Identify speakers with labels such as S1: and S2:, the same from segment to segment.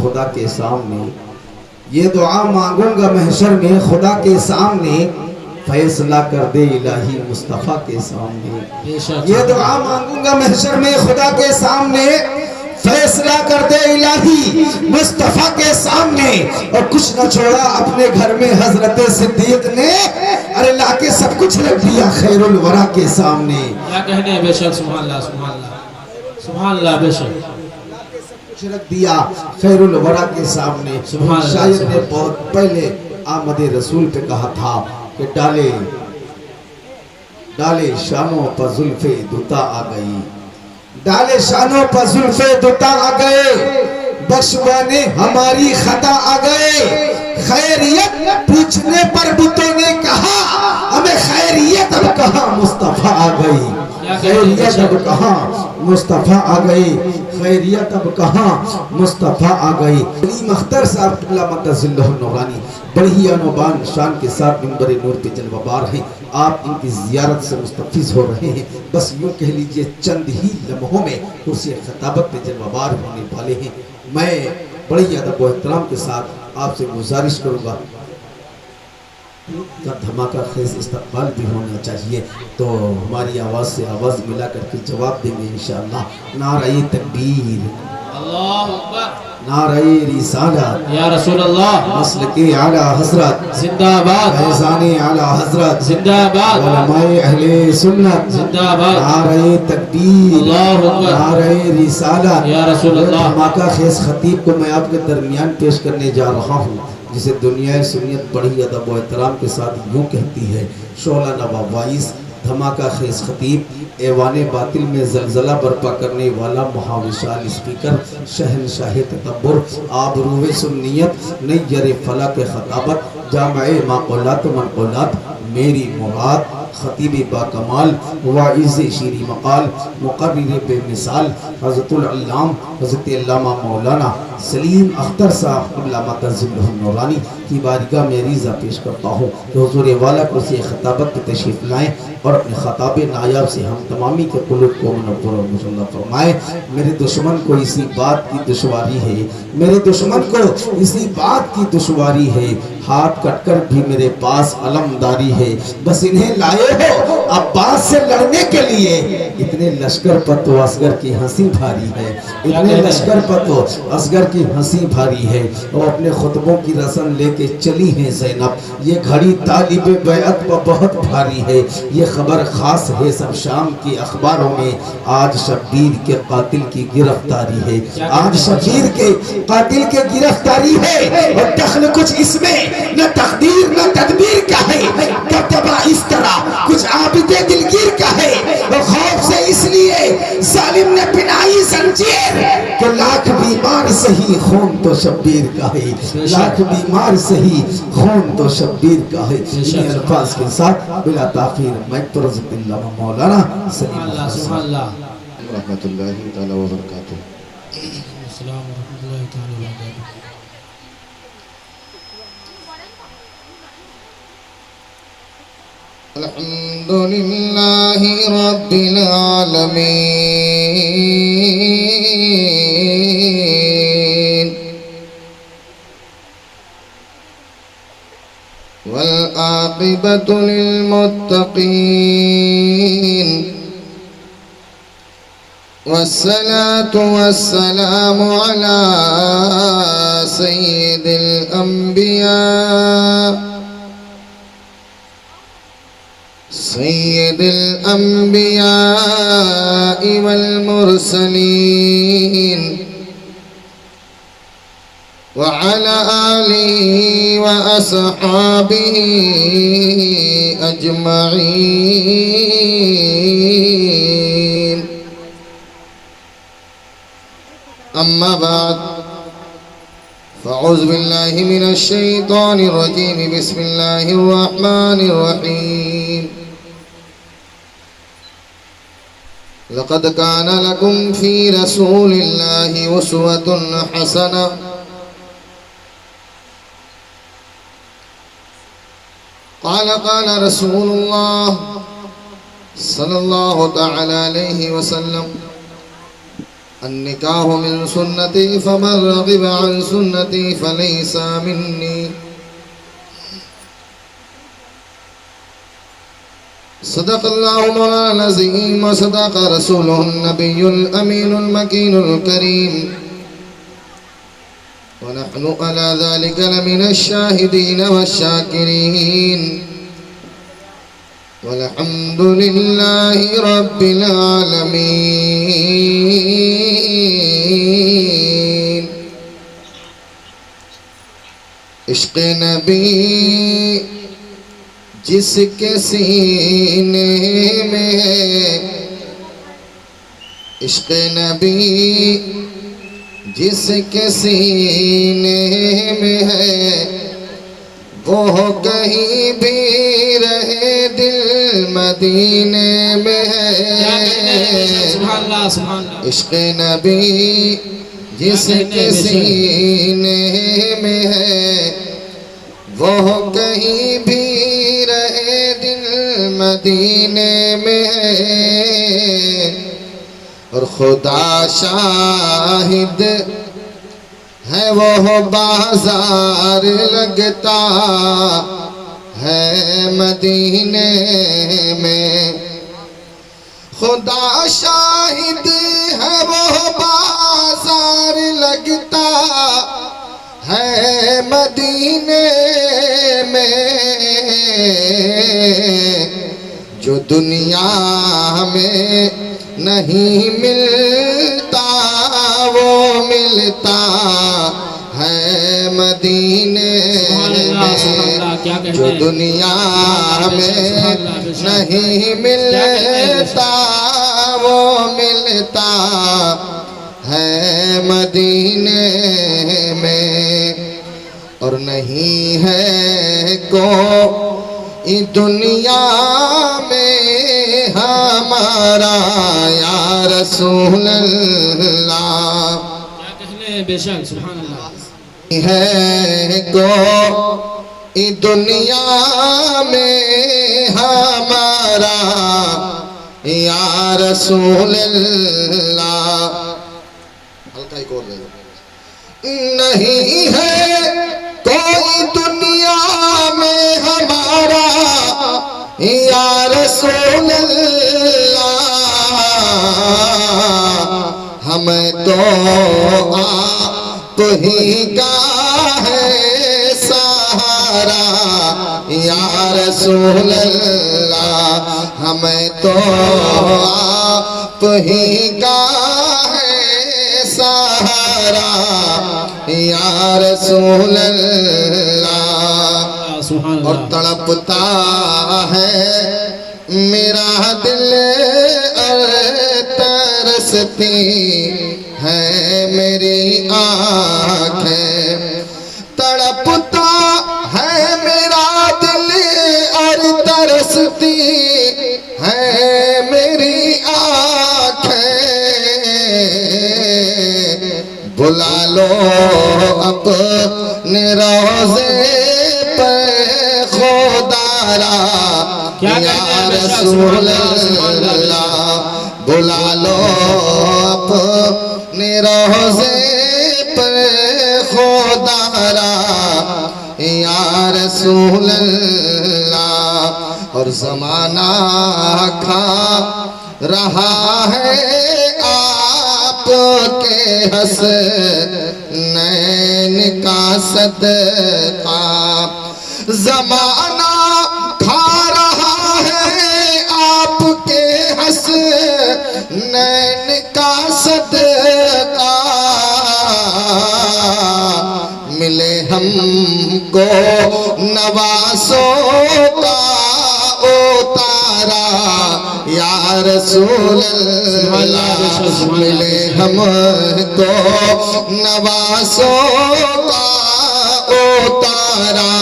S1: खुदा के सामने, ये दुआ मांगूंगा महशर में खुदा के सामने, फैसला कर दे इलाही मुस्तफ़ा के सामने। ये दुआ मांगूंगा महशर में खुदा के सामने, फैसला कर दे इलाही मुस्तफ़ा के सामने। और कुछ न छोड़ा अपने घर में हजरत सिद्दीक ने, अरे लाके सब कुछ रख दिया खैरुल वरा के सामने।
S2: क्या कहने, बेशक सुभान अल्लाह, सुभान अल्लाह, सुभान अल्लाह, बेशक
S1: कुछ रख दिया खैरुल वरा के सामने। शायर ने बहुत पहले आमद रसूल पे कहा था कि डाले डाले शानों पर जुल्फे दुता आ गई, डाले शानों पर जुल्फे दुता आ गए, बख्शवाने हमारी खता आ गए। खैरियत पूछने पर बुतों ने कहा, हमें खैरियत अब कहाँ मुस्तफा आ गई, खैरियत अब कहाँ मुस्तफा आ गई, खैरियत अब कहाँ मुस्तफा आ गई। सलीम अख्तर साहब नूरानी बड़ी ही अनुबान शान के साथ मिंबर नूर पे जलवाबार हैं। आप इनकी जियारत से मुस्तफिज हो रहे हैं। बस यूँ कह लीजिए चंद ही लम्हों में कुर्सी खताबत पे जलवाबार होने वाले हैं। मैं बड़ी अदब व एहतराम के साथ आपसे गुजारिश करूँगा का धमाका खेज इस्तकबाल भी होना चाहिए, तो हमारी आवाज़ से आवाज़ मिला करके जवाब देंगे इंशाअल्लाह। नारे तकबीर,
S2: अल्लाहु अकबर,
S1: नारे रिसालत,
S2: या रसूल अल्लाह,
S1: मसलके आला हज़रत
S2: जिंदाबाद,
S1: फैज़ाने आला हज़रत
S2: जिंदाबाद,
S1: उलमाए अहले सुन्नत
S2: जिंदाबाद,
S1: नारे तकबीर,
S2: अल्लाहु अकबर,
S1: नारे रिसालत,
S2: या रसूल अल्लाह।
S1: धमाका खेज खतीब को मैं आपके दरमियान पेश करने जा रहा हूँ, जिसे दुनिया सुन्नियत बड़ी अदब व एहतराम के साथ यूँ कहती है। शोला नवाबाइस धमाका खेज खतीब, ऐवाने बातिल में जलजला बर्पा करने वाला महाविशाल स्पीकर, शहनशाह तदब्बुर, आबरूए सुन्नियत, नैयर फला के खताबत, जामे माक़ौलात मनक़ौलात, मेरी मुराद, खतीब बाकमाल, वाइज़ शीरी मकाल, मुक़र्रिर बेमिसाल, हज़रतुल अल्लाम हज़रत अल्लामा मौलाना सलीम अख्तर साहब नूरानी की बारगाह में रिज़ा पेश करता हूँ कि हुज़ूर वाला कुर्सी खताबत पर तशरीफ़ लाएँ और अपने खताब नायाब से हम तमामी के कुलूब को मुनव्वर और मुसल्लह फरमाए। मेरे दुश्मन को इसी बात की दुश्वारी है, मेरे दुश्मन को इसी बात की दुश्वारी है, हाथ कटकर भी मेरे पास अलमदारी है। बस इन्हें लाए हो अब्बास से लड़ने के लिए, इतने लश्कर पर तो असगर की हंसी भारी है, इतने लश्कर पर तो असगर की हंसी भारी है। और अपने खुतबों की रस्म लेके चली है ज़ैनब, ये घड़ी तालिब बैअत पर बहुत भारी है। ये खबर खास है सब शाम के अखबारों में, आज शब्बीर के कातिल की गिरफ्तारी है, आज शब्बीर के कातिल के गिरफ्तारी है। और दखल कुछ इसमें न तकदीर न तदबीर का है, कतबा इस तरह कुछ आबिदे दिलगीर का है। और खौफ से इसलिए जालिम ने पिनाई जंजीर कि लाख बीमार सही खून तो शब्बीर का है, लाख बीमार सही खून तो शब्बीर का है। इन अल्फाज के साथ बिला ताखीर मैं मौलाना सलीम रहमतुल्लाहि तआला व बरकातहू।
S2: अस्सलाम रहमतुल्लाहि तआला व बरकातहू।
S3: अल्हम्दुलिल्लाहि रब्बिल आलमीन वल आक़िबतु लिल मुत्तक़ीन वस्सलातु वस्सलामु अला सय्यिदिल अंबिया सय्यिदिल अंबिया वल मुरसलीन व अला आलिहि व अस्हाबिहि अजमईन। अम्मा बाद फ़अऊज़ु बिल्लाहि मिनश शैतानिर रजीम। बिस्मिल्लाहिर रहमानिर रहीम। लक़द कान लकुम फ़ी रसूलिल्लाहि उस्वतुन हसना। क़ाल रसूलुल्लाह सल्लल्लाहु तआला अलैहि वसल्लम अन्निकाहु मिन सुन्नती फमन रगिब अन सुन्नती फलैसा मिन्नी। सदक़ल्लाहु मौलाना अज़ीम व सदक़ रसूलुहुन नबियुल अमीनुल मकीनुल करीम व नहनु अला ज़ालिका लमिनश शाहिदीन वश्शाकिरीन वल्हम्दुलिल्लाहि रब्बिल आलमीन। इश्क़ नबी जिसके सीने में है, इश्क़ नबी जिसके सीने में है, वो कहीं भी रहे दिल मदीने में है। इश्क़ नबी जिसके सीने में है, वो कहीं भी रहे दिल मदीने में है। और खुदा शाहिद है वो बाजार लगता है मदीने में। खुदा शाहिद है वो बाजार लगता है मदीने में। जो दुनिया में नहीं मिलता वो मिलता है मदीने में। जो दुनिया में नहीं मिलता वो मिलता है मदीने में। और नहीं है कोई दुनिया में हमारा या रसूल अल्लाह।
S2: क्या कहने बेशक सुभान अल्लाह।
S3: है कोई दुनिया में हमारा या रसूल अल्लाह। हल्का एक और ले लो। नहीं है कोई दुनिया में हमारा या रसूल अल्लाह। हमें तो आप ही का है सहारा या रसूल अल्लाह। हमें तो आप ही का है सहारा या रसूल अल्लाह। और तड़पता है मेरा दिल और तरसती है मेरी आँखें। तड़पता है मेरा दिल और तरसती है मेरी आँखें। बुला लो अपने रोज़े पे खुदारा या रसूल अल्लाह। बुला लो अपने रोज़े पे खुदारा या रसूल अल्लाह। और ज़माना खा रहा है आपके हसनैन का सदका। ज़माना खा रहा है आपके हसनैन का सदका। मिले हमको नवासों का उतारा या रसूल अल्लाह। मिले हमको नवासों का उतारा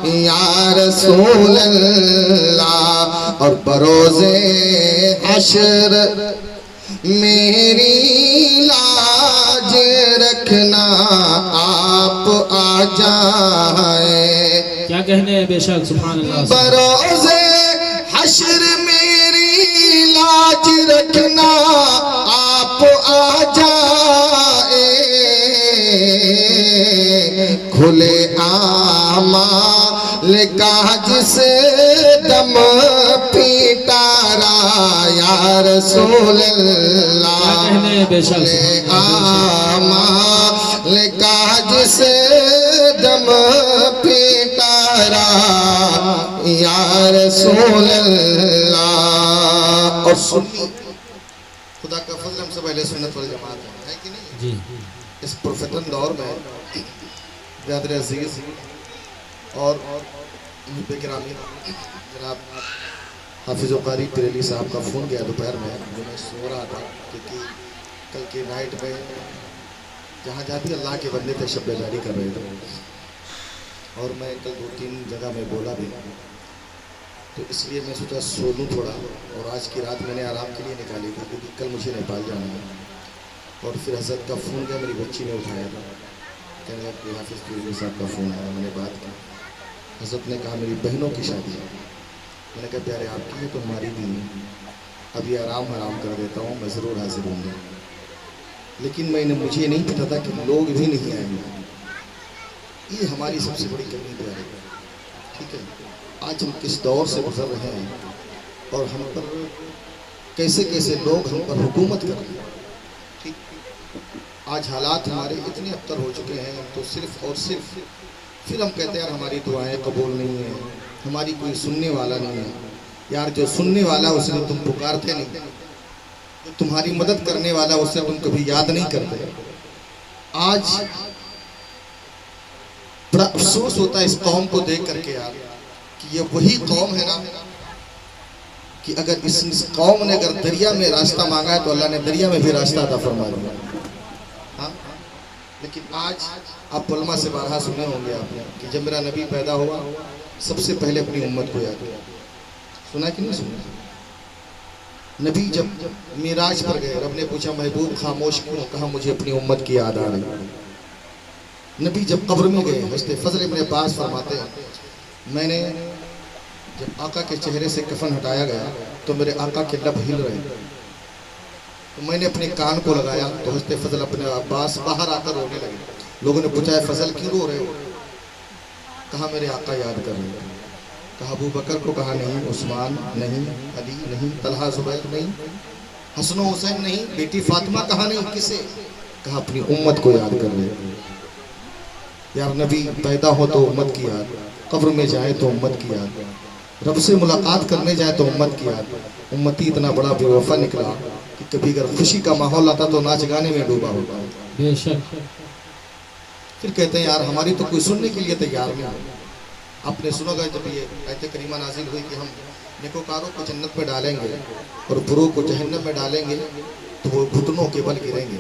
S3: या रसूल अल्लाह। और बरोज़े हश्र मेरी लाज रखना आप आ जाए।
S2: क्या कहने बेशक सुभान अल्लाह।
S3: बरोज़े हश्र मेरी लाज रखना आप आ जाए खुले आमाल का जिसे दम पीटारा या रसूल अल्लाह खुले आमाल का जिसे दम पीटारा या रसूल अल्लाह। और सुन्नी खुदा का फजल हमसे पहले सुन्नत वल जमात है कि नहीं
S2: जी।
S3: इस पुरफितन दौर में ब्रदर अजीज और बेकरामी जनाब हाफिज़ कारी पिरेली साहब का फ़ोन गया दोपहर में, जो मैं सो रहा था क्योंकि कल के नाइट में जहाँ जहाँ भी अल्लाह के बंदे थे शब्द जारी कर रहे थे, और मैं कल 2-3 जगह में बोला भी, तो इसलिए मैं सोचा सो लूँ थोड़ा। और आज की रात मैंने आराम के लिए निकाली थी क्योंकि कल मुझे नेपाल जाना है। और फिर हज़रत का फ़ोन गया, मेरी बच्ची ने उठाया था, कहने लगा कि हाफिज़ पिरेली साहब का फ़ोन आया। मैंने बात की, हज़रत ने कहा मेरी बहनों की शादी है। मैंने कहा प्यारे आपकी है तो हमारी भी है, अभी आराम कर देता हूँ, मैं ज़रूर हाजिर होंगे। लेकिन मुझे नहीं पता था कि लोग भी नहीं आएंगे। ये हमारी सबसे बड़ी कमी प्यारे, ठीक है। आज हम किस दौर से गुजर रहे हैं और हम पर कैसे कैसे लोग हम पर हुकूमत कर रहे हैं, ठीक। आज हालात हमारे इतने अबतर हो चुके हैं, तो सिर्फ और सिर्फ फिर हम कहते हैं यार हमारी दुआएं कबूल नहीं है, हमारी कोई सुनने वाला नहीं है। यार जो सुनने वाला उसे तुम पुकारते नहीं, जो तुम्हारी मदद करने वाला उसे तुम कभी याद नहीं करते। आज बड़ा अफसोस होता है इस कौम को देख करके यार, कि ये वही कौम है ना कि अगर इस कौम ने अगर दरिया में रास्ता मांगा है तो अल्लाह ने दरिया में भी रास्ता अता फरमा दिया। हाँ, लेकिन आज आप उलमा से बारहा सुने होंगे आपने कि जब मेरा नबी पैदा हुआ सबसे पहले अपनी उम्मत को याद किया। सुना कि नहीं सुना? नबी जब मिराज पर गए, रब ने पूछा महबूब खामोश क्यों? कहा मुझे अपनी उम्मत की याद आ रही। नबी जब कब्र में गए, हज़रत फजल इब्न अब्बास फरमाते हैं मैंने जब आका के चेहरे से कफन हटाया गया तो मेरे आका के लब हिल रहे, तो मैंने अपने कान को लगाया तो हज़रत फजल अपने अब्बास बाहर आकर रोने लगे। लोगों ने पूछा है फजल क्यों रो रहे हो? कहा मेरे आका याद कर रहे हैं। कहा अबू बकर को? कहा नहीं। उस्मान नहीं, अली नहीं, तलहा जुबैर नहीं, हसन हुसैन नहीं, बेटी फातिमा? कहा नहीं। किसे? कहा अपनी उम्मत को याद कर रहे हैं। यार नबी पैदा हो तो उम्मत की याद, कब्र में जाए तो उम्मत की याद, रब से मुलाकात करने जाए तो उम्मत की याद। उम्मती इतना बड़ा बेवफा निकला कि कभी अगर खुशी का माहौल आता तो नाच गाने में डूबा होता है।
S2: बेशक।
S3: फिर कहते हैं यार हमारी तो कोई सुनने के लिए तैयार नहीं। आपने सुनोगा जब ये आयत करीमा नाजिल हुई कि हम नेकोकारों को जन्नत में डालेंगे और बुरों को जहन्नम में डालेंगे तो वो घुटनों के बल गिरेंगे।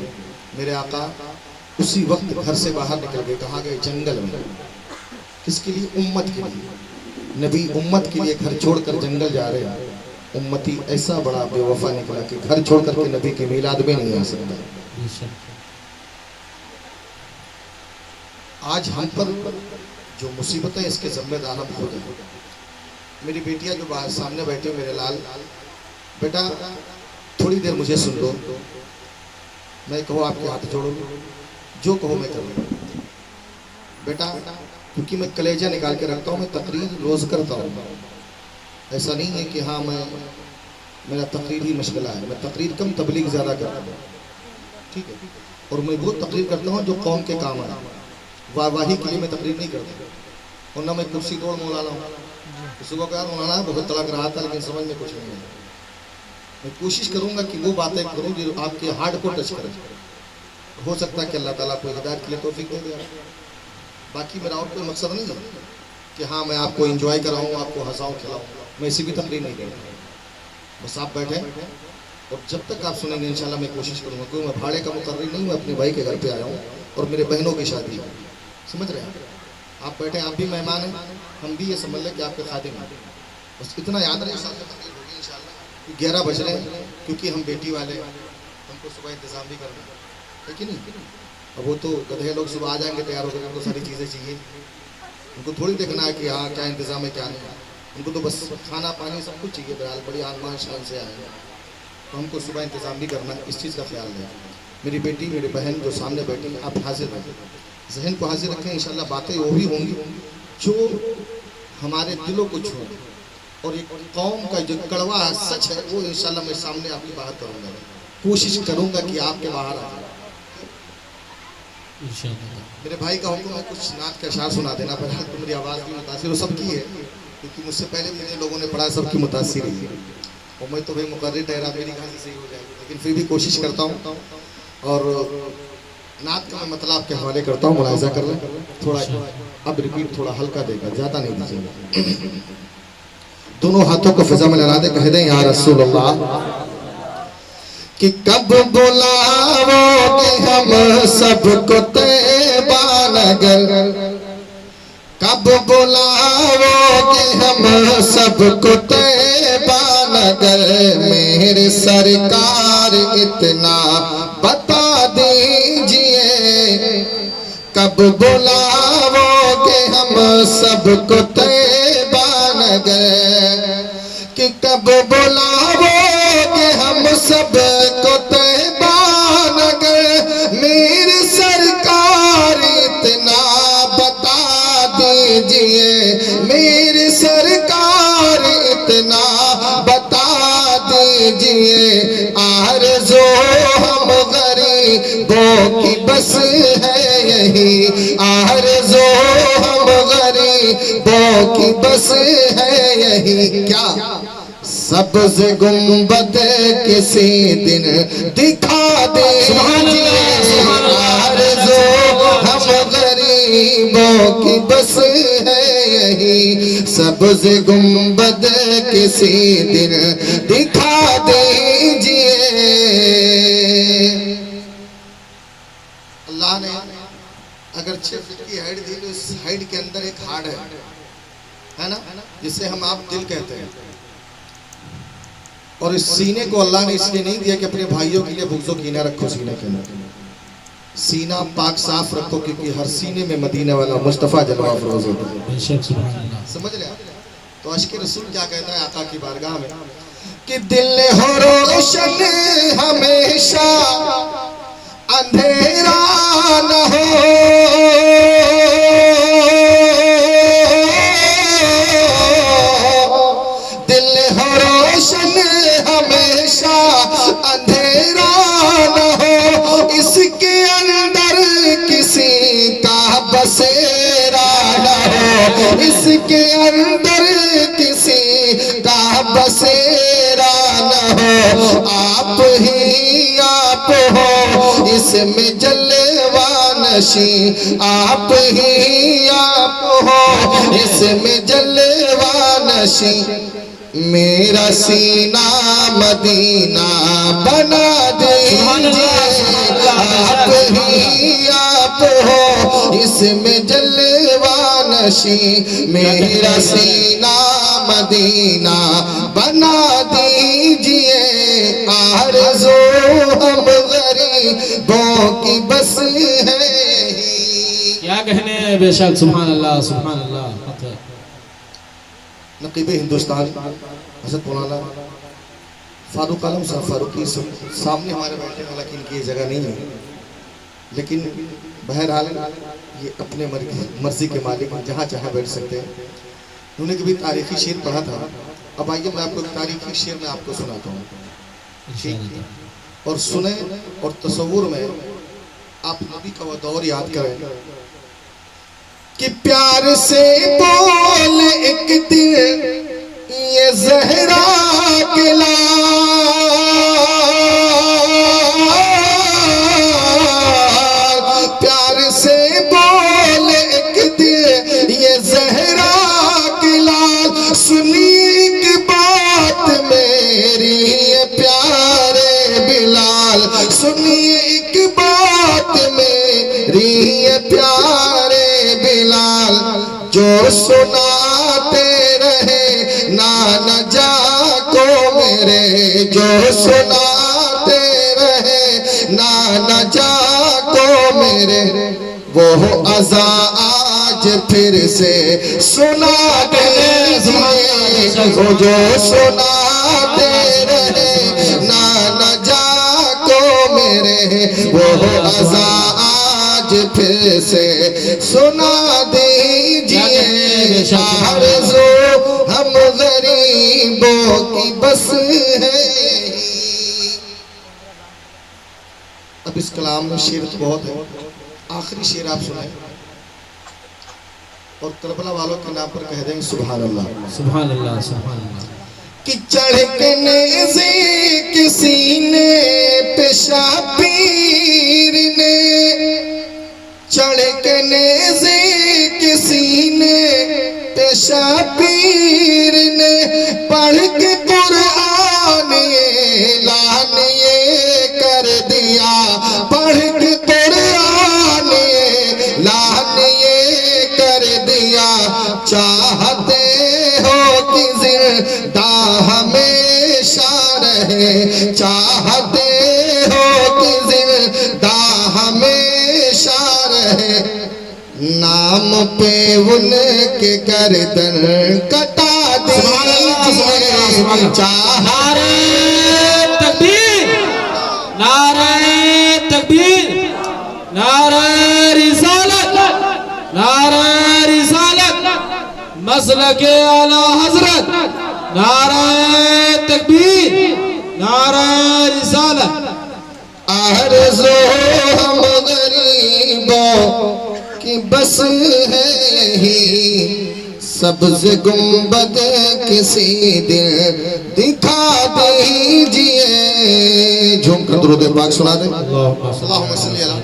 S3: मेरे आका उसी वक्त घर से बाहर निकल गए। कहाँ गए? जंगल में। किसके लिए? उम्मत के लिए। नबी उम्मत के लिए घर छोड़कर जंगल जा रहे हैं। उम्मती ऐसा बड़ा बेवफा निकला कि घर छोड़ करके नबी के मिलाद में नहीं आ सकता। आज हम पर जो मुसीबतें इसके जिम्मेदार हम खुद हैं। मेरी बेटियां जो बाहर सामने बैठे, मेरे लाल बेटा थोड़ी देर मुझे सुन लो, मैं कहो आपके हाथ जोड़ो, जो कहो मैं करूँ बेटा, क्योंकि मैं कलेजा निकाल के रखता हूँ। मैं तकरीर रोज़ करता हूँ, ऐसा नहीं है कि हाँ मेरा तकरीर ही मशगला है। मैं तकरीर कम तबलीग ज़्यादा करता हूँ, ठीक है। और मैं वो तकरीर करता हूँ जो कौम के काम आए। वाहवाही के लिए मैं तकरीर नहीं करता, और ना मैं कुर्सी तोड़ मौलाना हूँ। सुबह का मौलाना बहुत तड़क रहा था लेकिन समझ में कुछ नहीं है। मैं कोशिश करूँगा कि वो बातें करूँ जो आपके हार्ट को टच करें। हो सकता है कि अल्लाह ताला को हिदायत के लिए तौफीक दे दे। बाकी मेरा और कोई मकसद नहीं है कि हाँ मैं आपको एंजॉय कराऊँ, आपको हंसाऊँ, खिलाऊँ। मैं इसी भी तकरीर नहीं करता। बस आप बैठे और जब तक आप सुनेंगे इंशाल्लाह मैं कोशिश करूँगा, क्योंकि मैं भाड़े का मुकर्री नहीं हूँ। मैं अपने भाई के घर पे आया हूँ और मेरे बहनों की शादी है, समझ रहे हैं। आप बैठे, आप भी मेहमान हैं, हम भी ये समझ लें कि आपके खादिम हैं। बस इतना याद रहे इंशाल्लाह। 11 बज रहे हैं क्योंकि हम बेटी वाले, हमको सुबह इंतज़ाम भी करना है कि नहीं। अब वो तो गधे लोग सुबह आ जाएंगे तैयार होकर, उनको सारी चीज़ें चाहिए। उनको थोड़ी देखना है कि हाँ क्या इंतज़ाम है क्या नहीं। उनको तो बस खाना पानी सब कुछ चाहिए। बहरहाल बड़ी आन बान शान से आए, तो हमको सुबह इंतज़ाम भी करना है, इस चीज़ का ख्याल रहे। मेरी बेटी मेरी बहन जो सामने बैठी है, आप हाजिर रहें, जहन को हाजिर रखें। इंशाल्लाह बातें वो भी होंगी जो हमारे दिलों को छू, और एक कौम का जो कड़वा सच है वो इंशाल्लाह मैं सामने आपकी बाहर करूँगा, कोशिश करूँगा कि आपके बाहर आ जाए। मेरे भाई का हुक्म है कुछ नात का अशार सुना देना, पर तो मेरी आवाज़ भी मुतासिर सबकी है, क्योंकि मुझसे पहले मुझे लोगों ने पढ़ा, सबकी मुतासिर है, और मैं तो भाई मुकर्रिर ठहरा, मेरी कहानी सही हो जाएगी, लेकिन फिर भी कोशिश करता हूँ। और नात का मैं मतलब के हवाले करता हूँ, मुलाहिजा कर लें थोड़ा, अब रिपीट थोड़ा हल्का देगा, ज़्यादा नहीं दीजिएगा। दोनों हाथों को फिजा में लगा दे, कह दें या रसूल अल्लाह कि कब बुलाओगे हम सबको तैबा नगर, कब बुलाओगे हम सबको तैबा नगर, मेरे सरकार इतना बता दीजिए, कब बुलाओगे हम सबको तैबा नगर, कि कब बुलाओगे हम सबको तैबा नगर, मेरे सरकार इतना बता दीजिए, मेरे सरकार इतना बता दीजिए, आरज़ू हम गरीबों की बस है यही, आरज़ू हम गरीबों की बस है यही, क्या सब्ज़ गुंबद किसी दिन दिखा दीजिए, आरज़ू हम गरीबों की बस है यही, सब्ज़ गुंबद किसी दिन दिखा दीजिए। अल्लाह ने अगर 6 फीट की हाइट दी तो इस हाइट के अंदर एक हाड़ है ना, जिसे हम आप दिल कहते हैं, और इस सीने को अल्लाह ने इसलिए नहीं दिया कि अपने भाइयों के लिए बुग़्ज़ो कीना रखो, सीने के अंदर सीना पाक साफ रखो, क्योंकि हर सीने में मदीना वाला मुस्तफ़ा जलवा अफरोज़ होता है। समझ रहे आप? तो अश्क रसूल क्या कहता है आका की बारगाह में कि दिल हो रोशन हमेशा अंधेरा न हो, दिल हो रोशन हमेशा अंधेरा न हो, इसके अंदर किसी का बसेरा न हो, इसके अंदर किसी का बसेरा न हो, आप ही आप हो इसमें जलवा नशी, आप ही आप हो इसमें जलवा नशी, मेरा सीना मदीना बना दीजिए, आप ही आप हो इसमें जलवा नशी, मेरा सीना मदीना बना दीजिए, आरज़ू हम गरीबों की बस है।
S2: क्या कहने बेशक, सुभान अल्लाह सुभान अल्लाह।
S3: नकीब हिंदुस्तान हज़रत मौलाना फारूक आलम साहब फारूकी सामने हमारे बैठे, हालांकि इनकी ये जगह नहीं है, लेकिन बहरहाल ये अपने मर्जी के मालिक जहाँ चाहे बैठ सकते हैं। उन्होंने कभी तारीखी शेर पढ़ा था, अब आइए मैं आपको तारीखी शेर में आपको सुनाता हूँ, और सुने और तसव्वुर में आप नबी का वो दौर याद करें कि प्यार से बोल एक दिन ये ज़हरा के लाल, प्यार से बोल एक दिन ये ज़हरा के लाल, सुनिए एक बात मेरी ये प्यारे बिलाल, सुनिए एक बात मेरी ये प्यारे बिलाल, जो सुनाते रहे नाना जा को मेरे, जो सुनाते रहे नाना जा को मेरे, वो अज़ा आज फिर से सुना दीजिए, वो जो सुनाते रहे नाना से सुना दीजिए, आरज़ू हम गरीबों की बस है। अब इस कलाम में शेर तो बहुत है, आखिरी शेर आप सुनाए और करबला वालों के नाम पर कह देंगे सुभान अल्लाह।
S2: सुभान अल्लाह, सुभान अल्लाह।
S3: कि चढ़कने से किसी ने पेशाबीर ने, चढ़कने से किसी ने पेशाबीर ने, पढ़ के कुरान ऐलान ये कर दिया, पढ़ के कुरान ऐलान ये कर दिया। चाहते हो कि जिंदा हमेशा रहे, चाहते हो कि जिंदा हमेशा रहे, नाम पे उनके गर्दन कटा दीजिए।
S2: नारे तकबीर, नारे तकबीर, नारे रिसालत, नारे रिसालत, मसलके आला हजरत, नारे तकबीर, नारे रिसालत।
S3: आरज़ू हम गरीबों की बस है ही, सबसे गुंबद किसी दिन दिखा दीजिए। झूम कर दुरूद पाक सुना दे। अल्लाहुम्मा सल्ली अला